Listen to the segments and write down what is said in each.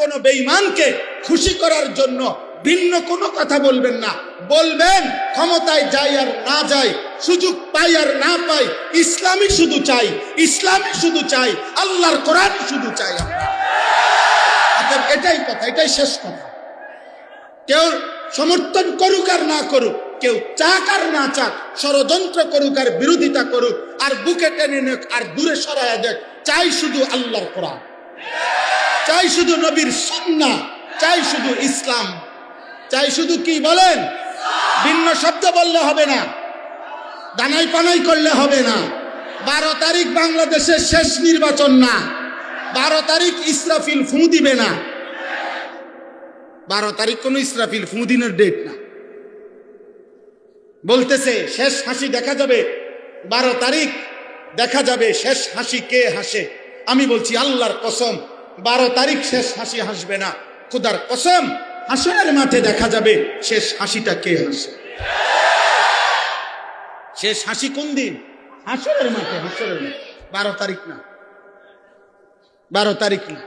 কোন বেঈমানকে খুশি করার জন্য ভিন্ন কোনো কথা বলবেন না। বলবেন ক্ষমতায় যাই আর না যাই, সুযোগ পাই আর না পাই, ইসলামই শুধু চাই, ইসলামই শুধু চাই, আল্লাহর কোরআন শুধু চাই আমরা। অতএব এটাই কথা, এটাই শেষ কথা। কেউ সমর্থন করুক আর না করুক, কেউ চাক আর না চাক, ষড়যন্ত্র করুক আর বিরোধিতা করুক, আর বুকে টেনে নেক আর দূরে সরায়া দেখ, চাই শুধু আল্লাহর কোরআন, চাই শুধু নবীর সুন্নাহ, চাই শুধু ইসলাম, চাই শুধু কি বলেন, ভিন্ন শব্দ বললে হবে না, ডানাই পানাই করলে হবে না। 12 তারিখ বাংলাদেশের শেষ নির্বাচন না, 12 তারিখ ইসরাফিল ফু দিবে না, 12 তারিখ কোন ইসরাফিল ফু দিনের ডেট না। বলতেছে শেষ হাসি দেখা যাবে 12 তারিখ, দেখা যাবে শেষ হাসি কে হাসে। আমি বলছি আল্লাহর কসম 12 তারিখ শেষ হাসি হাসবে না, খোদার কসম হাসরের মাঠে দেখা যাবে শেষ হাসিটা কে হাসে। শেষ হাসি কোন দিন? হাসরের মাঠে, হাসরের মাঠে। 12 তারিখ না, 12 তারিখ না।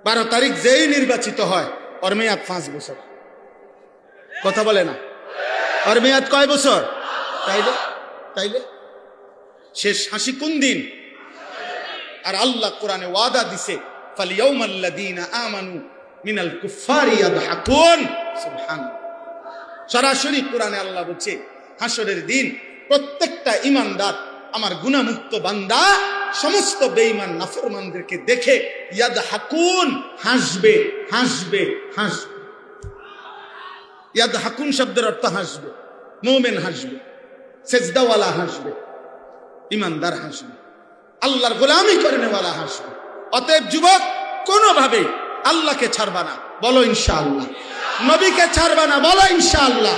12 তারিখ যেই নির্বাচিত হয় ওর মেয়াদ 5 বছর। কথা বলে না, ওর মেয়াদ কয় বছর? তাইলে তাইলে শেষ হাসি কোন দিন? আর আল্লাহ কোরআনে ওয়াদা দিছে, ফালিয়াউমাল্লাযীনা আমানু মিনাল কুফফারি ইয়াদহাকুন। সুবহানাল্লাহ। সরাসরি কোরআনে আল্লাহ বলছে হাসরের দিন প্রত্যেকটা ঈমানদার, আমার গুনাহমুক্ত বান্দা, সমস্ত বেঈমান নাফরমানদেরকে দেখে ইয়াদহাকুন, হাসবে, হাসবে, হাসবে। ইয়াদহাকুন শব্দের অর্থ হাসবে, মুমিন হাসবে, সেজদাওয়ালা হাসবে, ঈমানদার হাসবে, আল্লাহর গোলামি করেনেওয়ালা হাসবে। অতএব যুবক, কোনোভাবে আল্লাহকে ছাড়বা না, বলো ইনশাআল্লাহ। নবীকে ছাড়বা না, বলো ইনশাআল্লাহ।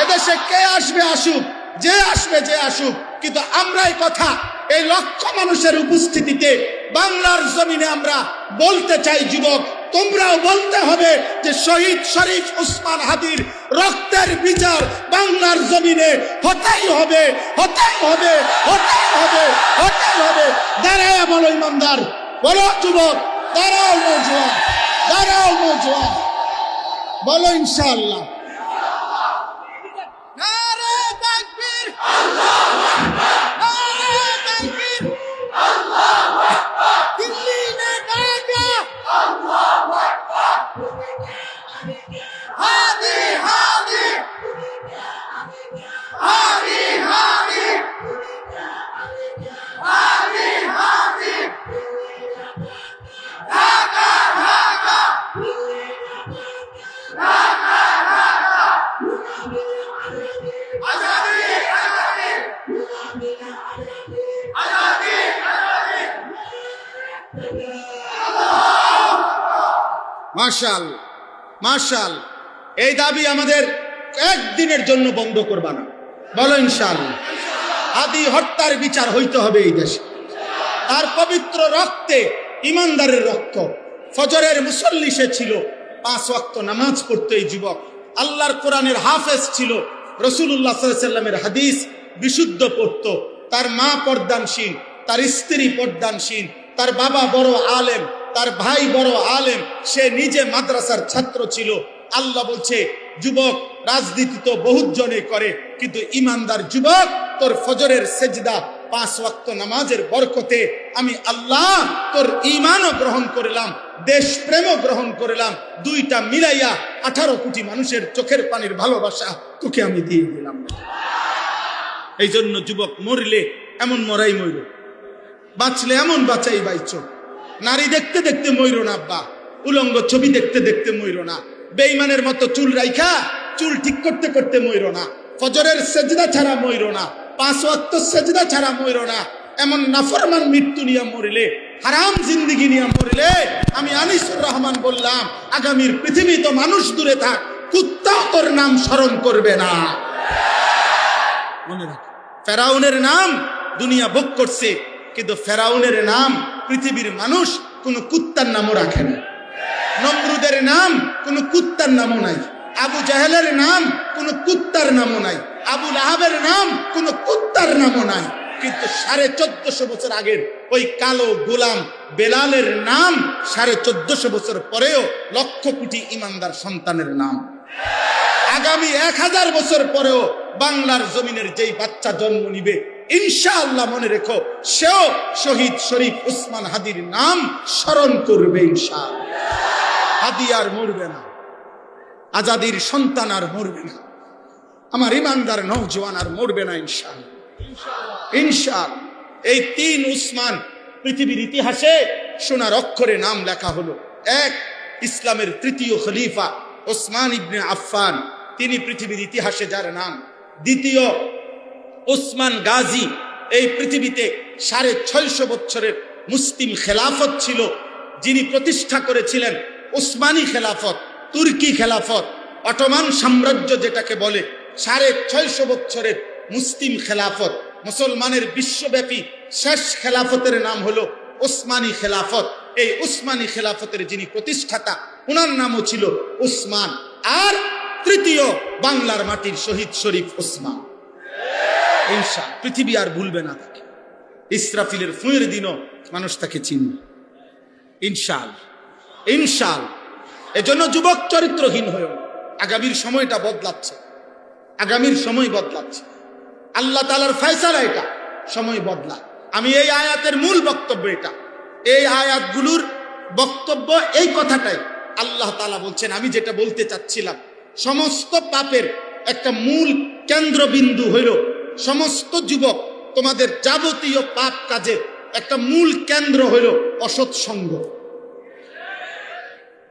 এদেশে কে আসবে আসুক, যে আসবে যে আসুক, কিন্তু আমরা এই কথা এই লক্ষ মানুষের উপস্থিতিতে বাংলার জমিনে আমরা বলতে চাই, যুবক তোমরাও বলতে হবে যে শহীদ শরীফ ওসমান হাদির রক্তের বিচার বাংলার জমিনে হতেই হবে, হতেই হবে, হতেই হবে, হতেই হবে। দাঁড়ায় বলো ইমানদার, বলো যুবক, দাঁড়াও নওজোয়ান, দাঁড়াও নওজোয়ান, বলো ইনশাআল্লাহ। নারে তাকবীর, আল্লাহু আকবার, নারে তাকবীর, আল্লাহু আকবার, দিল্লি মে ডাকা, আল্লাহু আকবার, হাদি হাদি, হাদি হাদি, হাদি হাদি, ঢাকা ঢাকা, ঢাকা ঢাকা, আজাদি আজাদি, আজাদি আজাদি। মাশাআল্লাহ, মাশাআল্লাহ। এই দাবি আমাদের একদিনের জন্য বন্ধ করবা না, বলো ইনশাআল্লাহ। হাদি হত্যার বিচার হইতে হবে এই দেশে। তার পবিত্র রক্তে, ইমানদারের রক্ত। ফজরের মুসল্লি সে ছিল, 5 ওয়াক্ত নামাজ পড়তো এই যুবক। আল্লাহর কোরআনের হাফেজ ছিল, রাসূলুল্লাহ সাল্লাল্লাহু আলাইহি ওয়াসাল্লামের হাদিস বিশুদ্ধ পড়তো। তার মা পর্দানশীল, তার স্ত্রী পর্দানশীল, তার বাবা বড় আলেম, তার ভাই বড় আলেম, সে নিজে মাদ্রাসার ছাত্র ছিল। আল্লাহ বলছে, যুবক রাজনীতি তো বহুত জনে করে, কিন্তু ইমানদার যুবক, তোর ফজরের সেজদা 5 ওয়াক্ত নামাজের বরকতে আমি আল্লাহ তোর ঈমানও গ্রহণ করলাম, দেশপ্রেমও গ্রহণ করলাম, দুইটা মিলাইয়া 18 কোটি মানুষের চোখের পানির ভালোবাসা তোকে আমি দিয়ে দিলাম। এই জন্য যুবক, মরলে এমন মরাই মইর, বাঁচলে এমন বাঁচাই বাইচ। নারী দেখতে দেখতে মইর না আব্বা, উলঙ্গ ছবি দেখতে দেখতে মইর না, বেঈমানের মতো চুল রাইখা চুল ঠিক করতে করতে মইর না, ফজরের সেজদা ছাড়া মইর না, 5 ওয়াক্ত সেজদা ছাড়া মইর না। এমন নাফরমান মৃত্যু নিয়ে মরিলে, হারাম জিন্দেগি নিয়ে মরিলে, আমি আনিসুর রহমান বললাম, আগামীর পৃথিবী তো মানুষ দূরে থাক, কুত্তাও তোর নাম স্মরণ করবে না। মনে রাখ, ফেরাউনের নাম দুনিয়া ভোগ করছে, কিন্তু ফেরাউনের নাম পৃথিবীর মানুষ কোন কুত্তার নামও রাখে না। নমরুদের নাম কোন কুত্তার নামও নাই, আবু জাহেলের নাম কোন কুত্তার নামও নাই, আবু লাহাবের নাম কোন কুত্তার নামও নাই। কিন্তু 1450 বছর আগের ওই কালো গোলাম বেলালের নাম 1450 বছর পরেও লক্ষ কোটি ইমানদার সন্তানের নাম। আগামী 1000 বছর পরেও বাংলার জমিনের যেই বাচ্চা জন্ম নিবে ইনশাআল্লাহ মনে রেখো সেও শহীদ শরীফ উসমান হাদির নাম স্মরণ করবে ইনশাআল্লাহ। হাদি আর মরবে না, আজাদির সন্তান আর মরবে না, আমার ইমানদার নওজওয়ান আর মরবে না ইনশাআল্লাহ। ইনশাআল্লাহ এই 3 উসমান পৃথিবীর ইতিহাসে সোনার অক্ষরে নাম লেখা হলো। এক, ইসলামের 3য় খলিফা ওসমান ইবনে আফফান, তিনি পৃথিবীর ইতিহাসে যার নাম। দ্বিতীয়, ওসমান গাজী, এই পৃথিবীতে 650 বছরের মুসলিম খেলাফত ছিল, যিনি প্রতিষ্ঠা করেছিলেন ওসমানী খেলাফত, তুর্কি খেলাফত, অটোমান সাম্রাজ্য যেটাকে বলে। 650 বছরের মুসলিম খেলাফত, মুসলমানের বিশ্বব্যাপী শেষ খেলাফতের নাম হলো ওসমানী খেলাফত। এই ওসমানী খেলাফতের যিনি প্রতিষ্ঠাতা ওনার নামও ছিল ওসমান। আর তৃতীয়, বাংলার মাটির শহীদ শরীফ ওসমান। ইনশাআল্লাহ পৃথিবী আর ভুলবে না তাকে। ইসরাফিলের ফুঁয়ের দিনও মানুষ তাকে চিনবে ইনশাআল্লাহ। ইনশাআল্লাহ এজন্য যুবক চরিত্রহীন হয়েও, আগামীর সময়টা বদলাচ্ছে, আগামীর সময় বদলাচ্ছে, আল্লাহ তাআলার ফয়সালা এটা, সময় বদলা। আমি এই আয়াতের মূল বক্তব্য এটা, এই আয়াতগুলোর বক্তব্য এই কথাটাই। আল্লাহ তাআলা বলছেন, আমি যেটা বলতে চাচ্ছিলাম, সমস্ত পাপের একটা মূল কেন্দ্রবিন্দু হইল, সমস্ত যুবক তোমাদের যাবতীয় পাপ কাজের একটা মূল কেন্দ্র হইল অসৎ সঙ্গ।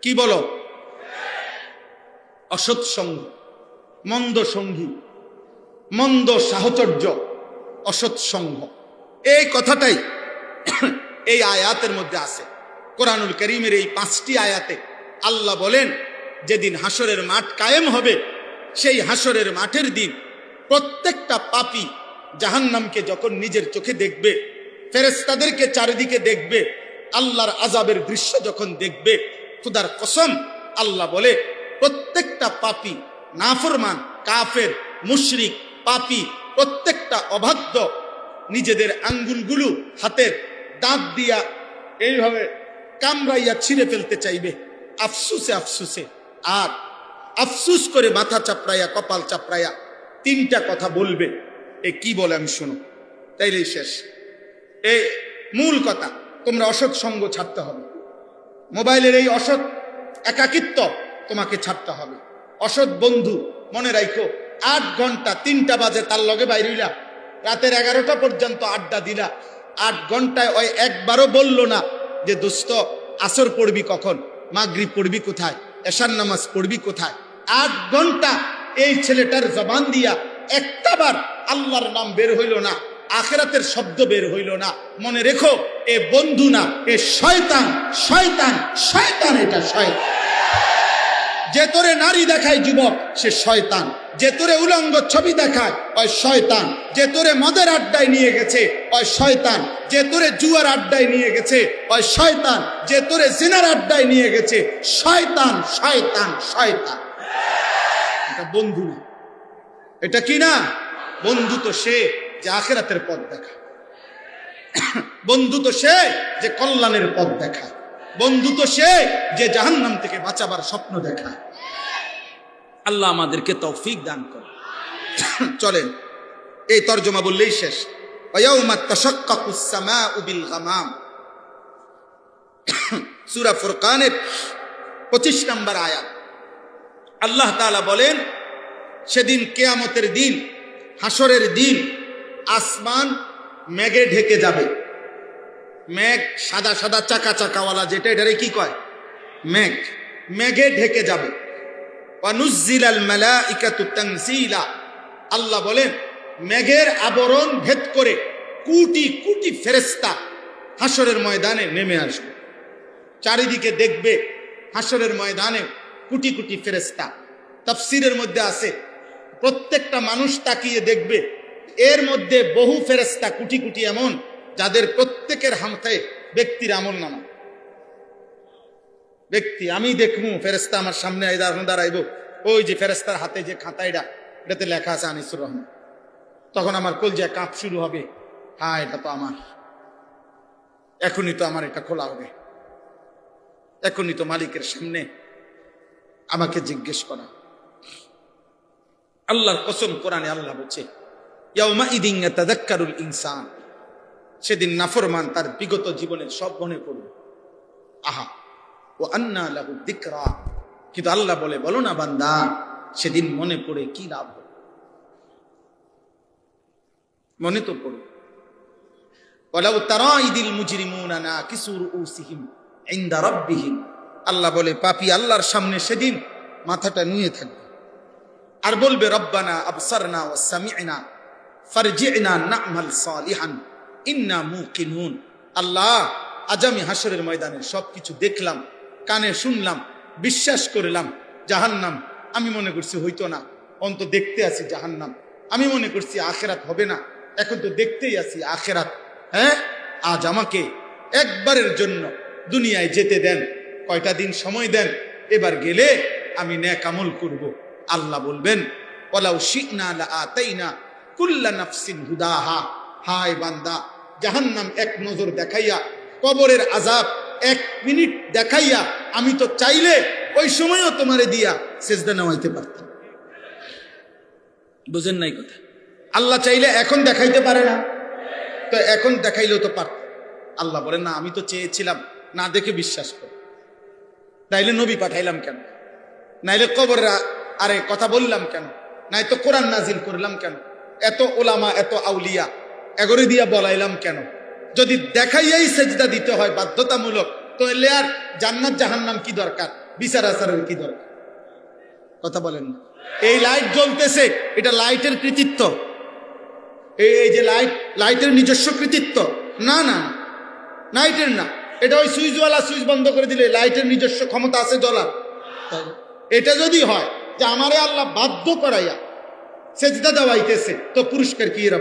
কি বলো? অসৎ সঙ্গ, মন্দ সঙ্গী, মন্দ সাহচর্য, অসৎ সঙ্গ। এই কথাটাই এই আয়াতের মধ্যে আছে। কোরআনুল কারীমের এই 5টি আয়াতে আল্লাহ বলেন, যেদিন হাসরের মাঠ কায়েম হবে, সেই হাসরের মাঠের দিন প্রত্যেকটা পাপী জাহান্নামকে যখন নিজের চোখে দেখবে, ফেরেশতাদেরকে চারিদিকে দেখবে, আল্লাহর আযাবের দৃশ্য যখন দেখবে, খোদার কসম আল্লাহ বলে প্রত্যেকটা পাপী, নাফরমান, কাফের, মুশরিক, পাপী, প্রত্যেকটা অবাধ্য নিজেদের আঙ্গুলগুলো হাতের দাঁত দিয়া এইভাবে কামড়াইয়া ছিঁড়ে ফেলতে চাইবে আফসুসে আফসুসে। আর আফসুস করে মাথা চাপড়াইয়া, কপাল চাপড়াইয়া 3টা কথা বলবে। এ কি বলে আমি শোনো, তাইলেই শেষ। এই মূল কথা, তোমরা অসৎ সঙ্গ ছাড়তে হবে। মোবাইলের এই অসৎ একাকিত্ব তোমাকে ছাড়তে হবে। অসৎ বন্ধু মনে রাখো, 8 ঘন্টা 3টা বাজে তার লগে বাইর হইলা, রাতের 11টা পর্যন্ত আড্ডা দিলা, 8 ঘন্টায় ওই একবারও বললো না যে দোস্ত আসর পড়বি কখন, মাগরিব পড়বি কোথায়, এশার নামাজ পড়বি কোথায়। 8 ঘন্টা এই ছেলেটার জবান দিয়া একটাবার আল্লাহর নাম বের হইল না, আখিরাতের শব্দ বের হইল না। মনে রেখো, এ বন্ধু না, এ শয়তান, শয়তান, শয়তান, এটা শয়তান। যে তোরে নারী দেখায় যুবক, সে শয়তান। যে তোরে উলঙ্গ ছবি দেখায়, ওই শয়তান। যে তোরে মদের আড্ডায় নিয়ে গেছে, ওই শয়তান। যে তোরে জুয়ার আড্ডায় নিয়ে গেছে, ওই শয়তান। যে তোরে জিনার আড্ডায় নিয়ে গেছে, শয়তান, শয়তান, শয়তান। এটা বন্ধু না। এটা কি না? বন্ধু তো সে যে আখিরাতের পথ দেখায়, বন্ধু তো সে যে কল্যাণের পথ দেখায়, বন্ধু তো সে যে জাহান্নাম থেকে বাঁচাবার স্বপ্ন দেখায়। আল্লাহ আমাদেরকে তৌফিক দান করে। চলেন এই তরজমা বললেই শেষ। ওয়ায়াউমা তাশাক্কাকুস সামাউ বিল গামাম, সূরা ফুরকানের 25 নম্বর আয়াত। আল্লাহ তাআলা বলেন, সেদিন কিয়ামতের দিন, হাসরের দিন, আসমান মেঘে ঢেকে যাবে। মেঘ সাদা সাদা চাকা চাকাওয়ালা, যেটা এটারে কি কয়? মেঘ। মেঘে ঢেকে যাবে। ওয়ানুজ্জিলাল মালাইকাতু তানজিলা, আল্লাহ বলেন মেঘের আবরণ ভেদ করে কোটি কোটি ফেরেশতা হাসরের ময়দানে নেমে আসবে। চারিদিকে দেখবে হাসরের ময়দানে কোটি কোটি ফেরেশতা। তাফসীরের মধ্যে আছে, প্রত্যেকটা মানুষ তাকিয়ে দেখবে, এর মধ্যে বহু ফেরেশতা কোটি কোটি এমন, যাদের প্রত্যেকের হাতে ব্যক্তির আমলনামা। ব্যক্তি আমি দেখবো, ফেরেশতা আমার সামনে দাঁড়াইব, ওই যে ফেরেশতার হাতে যে খাতা, এটাতে লেখা আছে আনিসুর রহমান। তখন আমার কলজা কাঁপ শুরু হবে, হ্যাঁ এটা তো আমার। এখনই তো আমার এটা খোলা হবে, এখনই তো মালিকের সামনে আমাকে জিজ্ঞেস করা। আল্লাহর কসম, কোরআনে আল্লাহ বলছে ইয়াউমা ইদিন ইয়াতাযাক্কারুল ইনসান, সেদিন নাফরমান তার বিগত জীবনের সব মনে করবে। আহা ওয়া আন্না লাহু যিকরা, কিন্তু আল্লাহ বলে, বলো না বান্দা, সেদিন মনে পড়ে কি লাভ হবে? মনে তো পড়বে। ওয়ালাউ তারা ইদিল মুজরিমুনা নাকিসু রুউসিহিম ইনদা রাব্বিহিম, আল্লাহ বলে পাপী আল্লাহর সামনে সেদিন মাথাটা নুয়ে থাকবে আর বলবে, রব্বানা আবসারনা ওয়া সামি'না ফারজি'না না'মাল সালিহান ইন্না মুকিনুন। আল্লাহ, আজ আমি হাসরের ময়দানে সবকিছু দেখলাম, কানে শুনলাম, বিশ্বাস করলাম। জাহান্নাম আমি মনে করছি হইতো না, অন্ত দেখতে আছি জাহান্নাম। আমি মনে করছি আখেরাত হবে না, এখন তো দেখতেই আছি আখেরাত। হ্যাঁ, আজ আমাকে একবারের জন্য দুনিয়ায় যেতে দেন, কয়টা দিন সময় দেন, এবার গেলে আমি নেক আমল করব। আল্লাহ বলবেন, ওয়ালাউ শি'না লাআতাইনা কুল্লা নাফসিন হুদাহা। হায় বান্দা, জাহান্নাম এক নজর দেখাইয়া, কবরের আযাব 1 মিনিট দেখাইয়া আমি তো চাইলে ওই সময়ও তোমারে দিয়া সেজদা নামাইতে পারতাম। বুঝেন নাই কথা? আল্লাহ চাইলে এখন দেখাইতে পারে না, তো এখন দেখাইলেও তো পারত। আল্লাহ বলেন না, আমি তো চেয়েছিলাম, না দেখে বিশ্বাস কর। তাইলে নবী পাঠাইলাম কেন? নাইলে কবরের আরে কথা বললাম কেন? নাই তো কোরআন নাজিল করলাম কেন? এত ওলামা, এত আউলিয়া এগরে দিয়া বলাইলাম কেন? যদি দেখাইয়াই সেজদা দিতে হয় বাধ্যতামূলক, তো এলে আর জান্নাত জাহান্নাম কি দরকার? বিচার আচারের কি দরকার? কথা বলেন না। এই লাইট জ্বলতেছে, এটা লাইটের কৃতিত্ব? এই যে লাইটের নিজস্ব কৃতিত্ব? না না, লাইটের না। এটা ওই সুইচওয়ালা সুইচ বন্ধ করে দিলে লাইটের নিজস্ব ক্ষমতা আছে জ্বলার? এটা যদি হয় যে আমারে আল্লাহ বাধ্য করাইয়া সেজদা দেওয়াইতেছে, তো পুরস্কার কি? এরা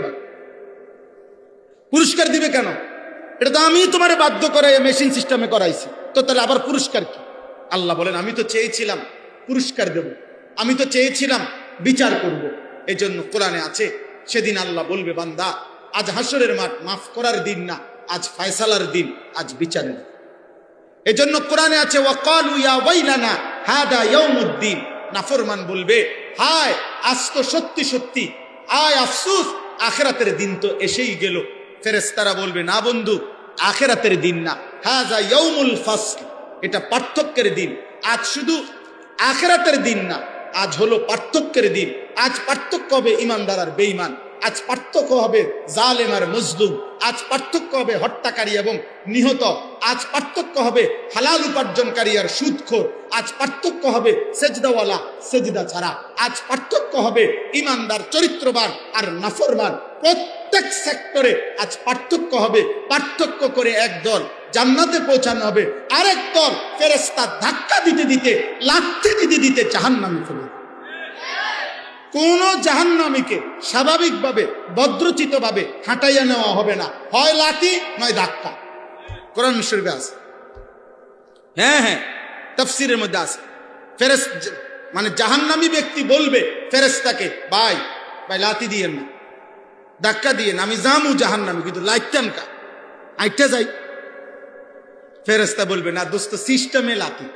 পুরস্কার দিবে কেন? এটা তো আমি তোমারে বাধ্য করাইয়া মেশিন সিস্টেমে করাইছি, তো তাহলে আবার পুরস্কার কি? আল্লাহ বলেন, আমি তো চেয়েছিলাম পুরস্কার দেব, আমি তো চেয়েছিলাম বিচার করব। এই জন্য কোরআনে আছে, সেদিন আল্লাহ বলবে, বান্দা আজ হাসরের মাঠ মাফ করার দিন না, আজ ফয়সালার দিন, আজ বিচারের দিন। এই জন্য কোরআনে আছে, ওয়াকালু ইয়া ওয়াইলানা হাদা ইয়াউমুদ্দিন। নাফরমান বলবে, হায় আজ তো সত্যি সত্যি, আয় আফসোস, আখিরাতের দিন তো এসেই গেল। ফেরেশতারা বলবে, না বন্ধু, আখিরাতের দিন না, হাযা ইয়াউমুল ফাসল, এটা পার্থক্যের দিন। আজ শুধু আখিরাতের দিন না, আজ হলো পার্থক্যের দিন। আজ পার্থক্য হবে ইমানদার আর বেঈমান, আজ পার্থক্য হবে জালেম আর মজলুম, আজ পার্থক্য হবে হত্যাকারী এবং নিহত, আজ পার্থক্য হবে হালাল উপার্জনকারী আর সুদখোর, আজ পার্থক্য হবে সেজদাওয়ালা সেজদা ছাড়া, আজ পার্থক্য হবে ইমানদার চরিত্রবান আর নাফরমান। প্রত্যেক সেক্টরে আজ পার্থক্য হবে। পার্থক্য করে এক দল জান্নাতে পৌঁছানো হবে, আরেক দল ফেরেশতা ধাক্কা দিতে দিতে, লাথি দিতে দিতে জাহান্নামে ফেলে। কোন জাহান্নামীকে স্বাভাবিকভাবে ভদ্রচিতভাবে হাঁটাইয়া নেওয়া হবে না, হয় লাঠি নয় ধাক্কা। কোরআন শরীফে আছে, হ্যাঁ, তাফসীরের মধ্যে আছে। মানে জাহান্নামী ব্যক্তি বলবে ফেরেশতাকে, ভাই লাঠি দিয়েন না, ধাক্কা দিয়েন, আমি জামু জাহান্নামী, কিন্তু লাইটাম কা আইটা যাই। ফেরেশতা বলবে, না দোস্ত, সিস্টেমে লাঠি,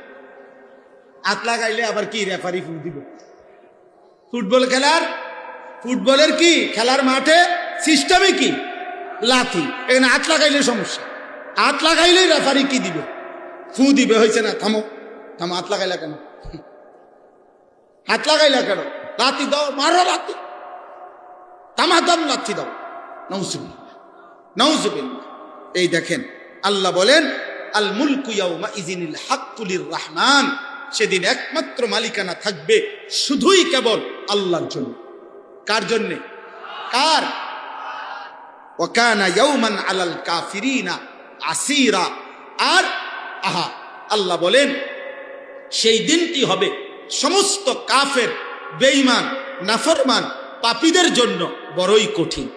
হাত লাগাইলে আবার কি রেফারি ফু দিব? ফুটবলের কি খেলার মাঠে সিস্টেমে কি লাথি, এখানে হাত লাগাইলে সমস্যা, হাত লাগাইলেই রেফারি কি দিবে? ফু দিবে। হয়েছে না, থামো থামো, হাত লাগাইলা কেন? হাত লাগাইলা কেন? লাথি দাও, মারো লাথি, তামাতাম লাথি দাও। নাউজুবিল্লাহ। এই দেখেন, আল্লাহ বলেন, আল মুলকু ইয়াউমা ইযিনিল হাক্কু লির-রাহমান, সেদিন একমাত্র মালিকানা থাকবে শুধুই কেবল আল্লাহর জন্য। কার জন্য? কার? ওয়া কানা ইয়াওমান আলাল কাফিরিনা আসীরা। আর আহা, আল্লাহ বলেন, সেই দিনটি হবে সমস্ত কাফের, বেঈমান, নাফরমান, পাপীদের জন্য বড়ই কঠিন।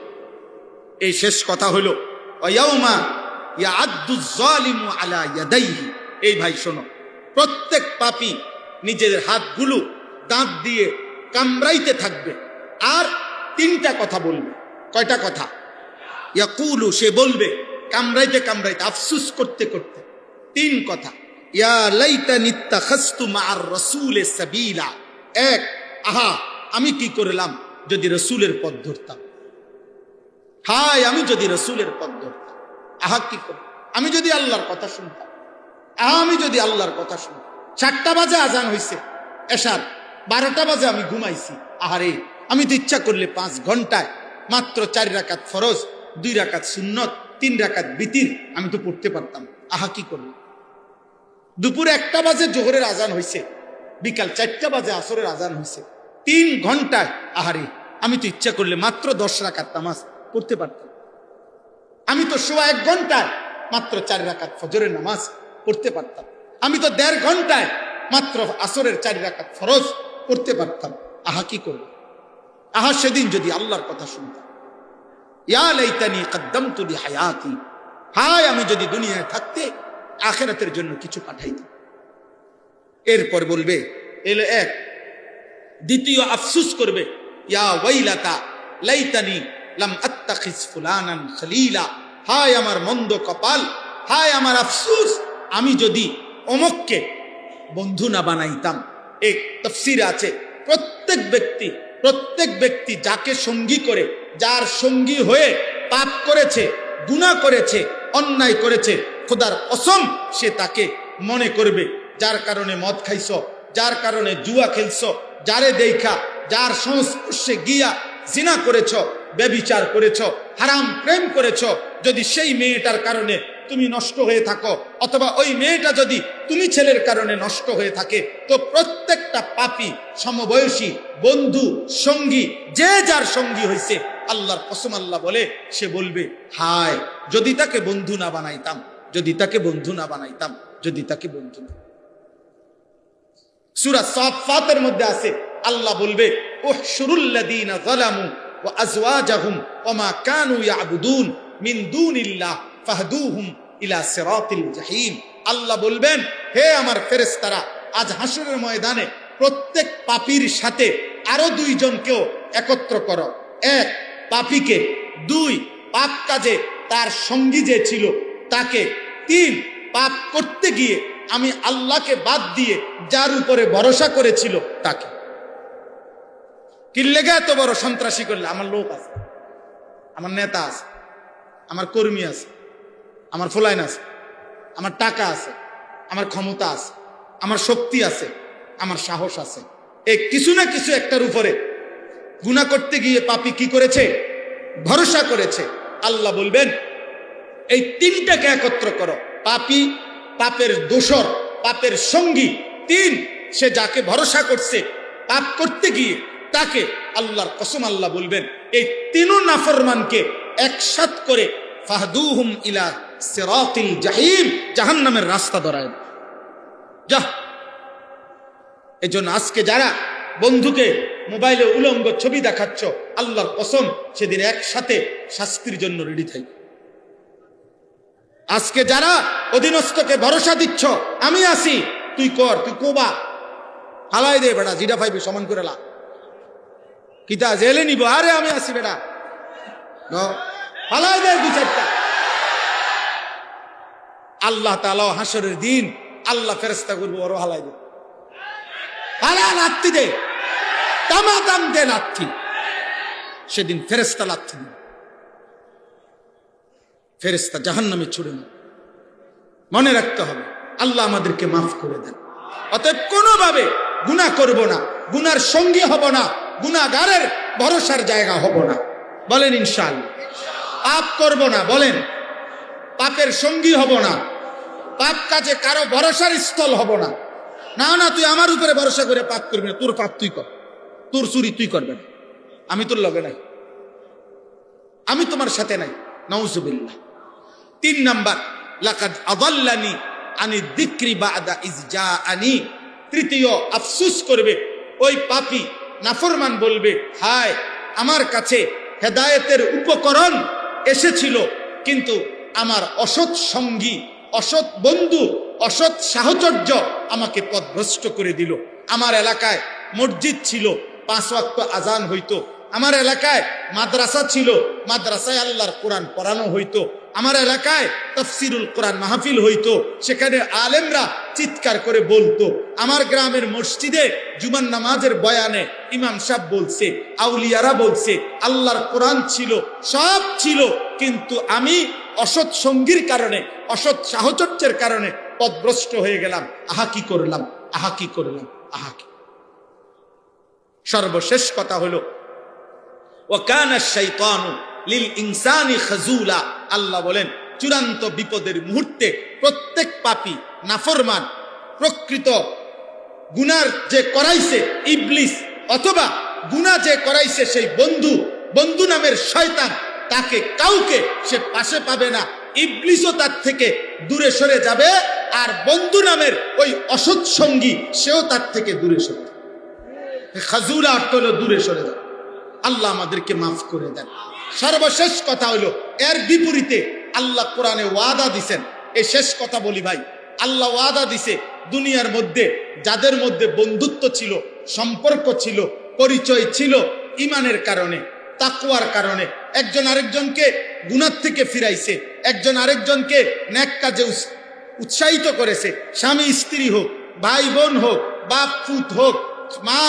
এই শেষ কথা হলো, ওয়া ইয়াউমা ইয়া'আদ্দুয যালিমু আলা ইয়াদাইহি। এই ভাই শোনো, প্রত্যেক পাপী নিজের হাতগুলো দাঁত দিয়ে কামড়াইতে থাকবে, আর 3টা কথা বলবে। কয়টা কথা? ইয়াকুলু, সে বলবে, কামড়াইতে কামড়াইতে আফসুস করতে করতে 3 কথা, ইয়া লাইতানি ইত্তাখাযতু মা'আর রাসূলি সাবিলা। 1, আহা আমি কি করলাম যদি রাসূলের পথ ধরতাম, হায় আমি যদি রাসূলের পথ ধরতাম, আহা কি করব, আমি যদি আল্লাহর কথা শুনতাম, আহা আমি যদি আল্লাহর কথা শুনতাম। 4টা বাজে আজান হইছে এশার, 12টা বাজে আমি ঘুমাইছি, আহারে আমি তো ইচ্ছা করলে 5 ঘন্টায় মাত্র 4 রাকাত ফরজ, 2 রাকাত সুন্নত, 3 রাকাত বিতির আমি তো পড়তে পারতাম, আহা কি করলাম। দুপুর 1টা বাজে জোহরের আজান হইছে, বিকাল 4টা বাজে আসরের আজান হইছে, 3 ঘন্টায় আহারে আমি তো ইচ্ছা করলে মাত্র 10 রাকাত নামাজ পড়তে পারতাম, আমি তো সোয়া 1 ঘন্টায় মাত্র 4 রাকাত ফজরের নামাজ পড়তে পারতাম, আমি তো 1.5 ঘন্টায় মাত্র আসরের 4 রাকাত ফরজ পড়তে পারতাম, আহা কি করব। আহা সেদিন যদি আল্লাহর কথা শুনতাম, ইয়া লাইতানি কদ্দামতু লিহায়াতি, হায় আমি যদি দুনিয়ায় থাকতে আখিরাতের জন্য কিছু পাঠাইতাম। এরপর বলবে এলো 1, দ্বিতীয় আফসোস করবে, ইয়া ওয়াইলাতা লাইতানি লাম আত্তাখিজ ফুলানান খলিলা, হায় আমার মন্দ কপাল, হায় আমার আফসোস, আমি যদি অমুককে বন্ধু না বানাইতাম। এক তাফসীর আছে, প্রত্যেক ব্যক্তি যাকে সঙ্গী করে, যার সঙ্গী হয়ে পাপ করেছে, গুনাহ করেছে, অন্যায় করেছে, খোদার কসম সে তাকে মনে করবে। যার কারণে মদ খাইছো, যার কারণে জুয়া খেলছো, যারে দেখা, যার সংস্পর্শে গিয়া জিনা করেছ, ব্যভিচার করেছ, হারাম প্রেম করেছ, যদি সেই মেয়েটার কারণে তুমি নষ্ট হয়ে থাকো, অথবা ওই মেয়েটা যদি তুমি ছেলের কারণে নষ্ট হয়ে থাকে, তো প্রত্যেকটা পাপী সমবয়সী বন্ধু সঙ্গী যে যার সঙ্গী হয়েছে, আল্লাহর কসম আল্লাহ বলে, সে বলবে হায় যদি তাকে বন্ধু না বানাইতাম, যদি তাকে বন্ধু না বানাইতাম, যদি তাকে বন্ধু না। সূরা সাফফাতের মধ্যে আছে, আল্লাহ বলবে উহশুরুল্লাযীনা যালামু ওয়া আজওয়াজাহুম ওয়া মা কানু ইয়াবুদুন মিন দুনিল্লাহ ফাহদুহুম ইলা সিরাতিল জাহিম। আল্লাহ বলবেন, হে আমার ফেরেশতারা, আজ হাসরের ময়দানে প্রত্যেক পাপীর সাথে আরো 2 জনকেও একত্র করো। 1 পাপীকে, 2 পাপ কাজে তার সঙ্গী যে ছিল তাকে, 3 পাপ করতে গিয়ে আমি আল্লাহকে বাদ দিয়ে যার উপরে ভরসা করেছিল তাকে। কি লেগে এত বড় সন্ত্রাসী করলে? আমার লোক আছে, আমার নেতা আছে, আমার কর্মী আছে, আমার ফলাইন আছে, আমার টাকা আছে, আমার ক্ষমতা আছে, আমার শক্তি আছে, আমার সাহস আছে, এই কিছু না কিছু একটার উপরে গুনাহ করতে গিয়ে পাপী কি করেছে? ভরসা করেছে। আল্লাহ বলবেন এই 3টাকে একত্র করো। পাপী, পাপের দোষর, পাপের সঙ্গী, 3 সে যাকে ভরসা করছে পাপ করতে গিয়ে তাকে। আল্লাহর কসম আল্লাহ বলবেন এই 3 নাফরমানকে একসাথ করে ফাহদুহুম ইলা সিরাতিল জাহিম, জাহান্নামের রাস্তা ধরায় যা। এজন্য আজকে যারা বন্ধুকে মোবাইলে উলঙ্গ ছবি দেখাচ্ছ, আল্লাহর কসম সেদিন একসাথে শাস্তির জন্য রেডি থাকবে। আজকে যারা অধীনস্থকে ভরসা দিচ্ছ, আমি আছি, তুই কর, তুই কোবা, হালাই দে বেটা, জিডা পাইবি সমান করে লা, কিতা জেলে নিব, আরে আমি আছি বেটা, হালাই দে 2-4টা। আল্লাহ তাআলা হাসরের দিন আল্লাহ ফেরেশতা করবো, ওর হালাই দে, হালা লাত্তি দে, তামাতাম দে লাত্তি। সেদিন ফেরেশতা লাত্তি দিন, ফেরেশতা জাহান্নামে ছুড়ে না। মনে রাখতে হবে, আল্লাহ আমাদেরকে মাফ করে দেন। অতএব কোনোভাবে গুনাহ করব না, গুনার সঙ্গী হব না, গুনাহগারের ভরসার জায়গা হব না। বলেন ইনশাআল্লাহ। পাপ করব না, বলেন পাপের সঙ্গী হব না, পাপ কাজে কারো ভরসার স্থল হব না। না না, তুই আমার উপরে ভরসা করে পাপ করবি না, তোর পাপ তুই কর, তোর চুরি তুই করবে না, আমি তোর লগে নাই, আমি তোমার সাথে নাই, নাউজুবিল্লাহ। 3 নাম্বার, লাকাদ আযাল্লানি আনি যিকরি বাদা ইজ জাআনি। তৃতীয় আফসোস করবে ওই পাপী নাফরমান, বলবে হায় আমার কাছে হেদায়েতের উপকরণ এসেছিল, কিন্তু আমার অসৎ সঙ্গী, অসৎ বন্ধু, অসৎ সাহচর্য আমাকে পথভ্রষ্ট করে দিল। আমার এলাকায় মসজিদ ছিল, 5 ওয়াক্ত আজান হইতো, আমার এলাকায় মাদ্রাসা ছিল, মাদ্রাসায় আল্লাহর কোরআন পড়ানো হইতো। আমার এলাকায় তাফসিরুল কোরআন মাহফিল হইতো, সেখানে আলেমরা চিৎকার করে বলতো। আমার গ্রামের মসজিদে জুমার নামাজের বয়ানে ইমাম সাহেব বলছে, আউলিয়ারা বলছে, আল্লাহর কোরআন ছিল, সব ছিল, কিন্তু আমি অসৎ সঙ্গীর কারণে, অসৎ সাহচর্যের কারণে পথভ্রষ্ট হয়ে গেলাম। আহা কি করলাম, আহা কি করলাম, আহা কি। সর্বশেষ কথা হলো ওয়াকানা শাইতানু লিল ইনসানি খাজুলা। আল্লাহ বলেন চূড়ান্ত বিপদের মুহূর্তে প্রত্যেক পাপী নাফরমান, প্রকৃত গুনার যে করাইছে ইবলিস, অথবা গুনাহ যে করাইছে সেই বন্ধু নামের শয়তান, তাকে কাউকে সে পাশে পাবে না। ইবলিসও তার থেকে দূরে সরে যাবে, আর বন্ধু নামের ওই অসৎ সঙ্গী সেও তার থেকে দূরে সরে যাবে। খাজুলা অর্থ হলো দূরে সরে যাবে। আল্লাহ আমাদেরকে মাফ করে দেন। সর্বশেষ কথা হলো এর বিপরীতে আল্লাহ কোরআনে ওয়াদা দিছেন। এই শেষ কথা বলি ভাই, আল্লাহ ওয়াদা দিছে দুনিয়ার মধ্যে যাদের মধ্যে বন্ধুত্ব ছিল, সম্পর্ক ছিল, পরিচয় ছিল ঈমানের কারণে, তাকওয়ার কারণে, একজন আরেকজনকে গুনাহ থেকে ফিরাইছে, একজন আরেকজনকে নেক কাজে উৎসাহিত করেছে, স্বামী স্ত্রী হোক, ভাই বোন হোক, বাপ পুত হোক, মা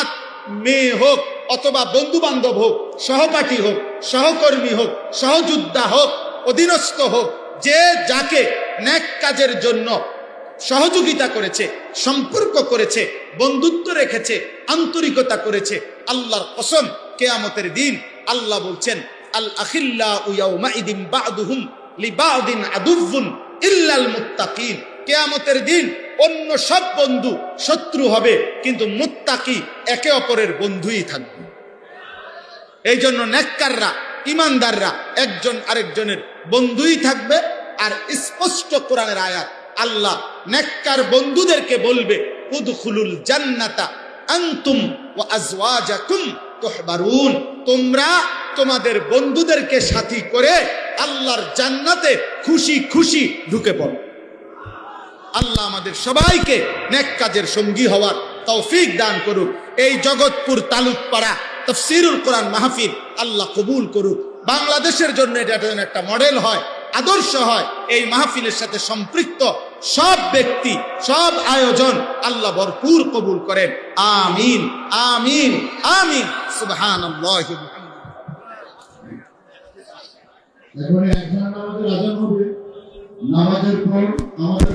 মেয়ে হোক, অথবা বন্ধু বান্ধব হোক, সহপাঠী হোক, সহকর্মী হোক, সহযোদ্ধা হোক, অধীনস্থ হোক, যে যাকে নেক কাজের জন্য সহযোগিতা করেছে, সম্পর্ক করেছে, বন্ধুত্ব রেখেছে, আন্তরিকতা করেছে, আল্লাহর কসম কিয়ামতের দিন আল্লাহ বলছেন আল আখিল্লাউ ইয়াউমাইদিন বা'দুহুম লিবা'দিন আদুউন ইল্লাল মুত্তাকিন। কিয়ামতের দিন অন্য সব বন্ধু শত্রু হবে, কিন্তু মুত্তাকি একে অপরের বন্ধুই থাকবে। এই জন্য নেককাররা, ইমানদাররা একজন আরেকজনের বন্ধুই থাকবে। আর স্পষ্ট কোরআনের আয়াত, আল্লাহ নেককার বন্ধুদেরকে বলবে উদখুলুল জান্নাতা আনতুম ওয়া আজওয়াজাকুম তুহবারুন, তোমরা তোমাদের বন্ধুদেরকে সাথী করে আল্লাহর জান্নাতে খুশি খুশি ঢুকে পড়ো। আল্লাহ আমাদের সবাইকে নেক কাজের সঙ্গী হওয়ার তৌফিক দান করুক। এই জগৎপুর তালুকপাড়া তাফসীরুল কোরআন মাহফিল আল্লাহ কবুল করুক। বাংলাদেশের জন্য এটা যেন একটা মডেল হয়, আদর্শ হয়। এই মাহফিলের সাথে সম্পৃক্ত সব ব্যক্তি, সব আয়োজন আল্লাহ ভরপুর কবুল করেন। আমিন আমিন আমিন। সুবহানাল্লাহি ওয়া বিহামদিহি। এখন এক ঘন্টা আমাদের আযান হবে। নামাজের পর আমাদের